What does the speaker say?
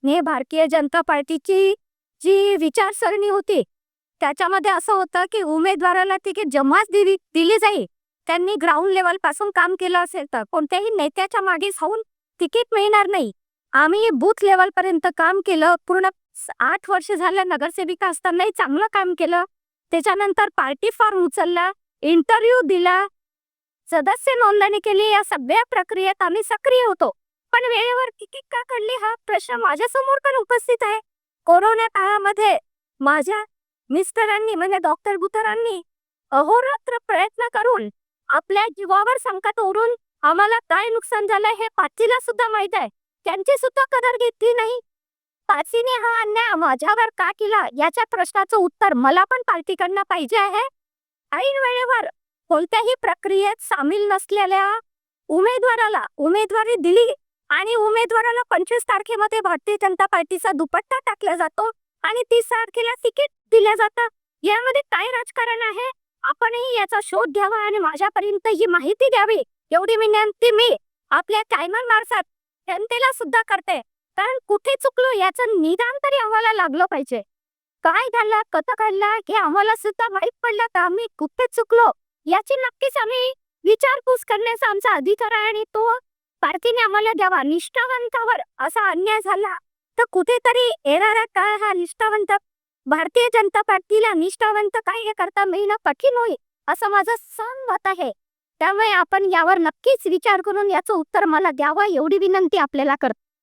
हे भारतीय जनता पार्टीची जी विचारसरणी होती त्याच्यामध्ये असं होतं की उमेदवाराला तिकीट जेव्हाच दिली जाईल त्यांनी ग्राउंड लेवल पासून काम केलं असेल तर कोणत्याही नेत्याच्या मागे जाऊन तिकीट मिळणार नाही. आम्ही बूथ लेवल पर्यंत काम केलं. पूर्ण 8 वर्ष झालं नगरसेविका असतानाही चांगलं काम केलं. त्याच्यानंतर पार्टी फॉर्म उचलला, इंटरव्ह्यू दिला, सदस्य नोंदणी केली. या सगळ्या प्रक्रियेत आम्ही सक्रिय होतो. पण वेळेवर तिकीट का काढली हा प्रश्न माझ्यासमोर पण उपस्थित आहे. कोरोना काळामध्ये माझ्या मिस्टरांनी म्हणजे डॉक्टर बुतरांनी अहोरात्र प्रयत्न करून आपल्या जीवावर संकट ओढून आम्हाला काय नुकसान झालं हे पाचीला सुद्धा माहित आहे. त्यांची सुद्धा कदर घेतली नाही. पाचीने हा अन्याय माझ्यावर का केला याच्या प्रश्नाचं उत्तर मला पण पार्टीकडनं पाहिजे आहे. ऐन वेळेवर कोणत्याही प्रक्रियेत सामील नसलेल्या उमेदवाराला उमेदवारी दिली आणि उमेदवाराला 25 तारखेमध्ये भारतीय जनता पार्टीचा दुपट्टा टाकला जातो आणि 30 तारखेला तिकीट दिलं जातं. यामध्ये काय राजकारण आहे? आपणही याचा शोध घ्यावा आणि माझ्यापर्यंत ही माहिती द्यावी एवढी विनंती मी आपल्या चॅनल मार्फत जनतेला सुद्धा करते. कारण कुठे चुकलो याचं निदान तरी आम्हाला लागलं पाहिजे. काय घडलं कसं घडलं हे आम्हाला सुद्धा माहीत पडलं तर आम्ही कुठे चुकलो याची नक्कीच आम्ही विचारपूस करण्याचा आमचा अधिकार आहे आणि तो पार्टीने आम्हाला द्यावा. निष्ठावंतावर असा अन्याय झाला तर कुठेतरी येणारा काळ हा निष्ठावंत भारतीय जनता पार्टीला निष्ठावंत काय करता मिळणं कठीण होईल असं माझं मत आहे. त्यामुळे आपण यावर नक्कीच विचार करून याचं उत्तर मला द्यावं एवढी विनंती आपल्याला करतो.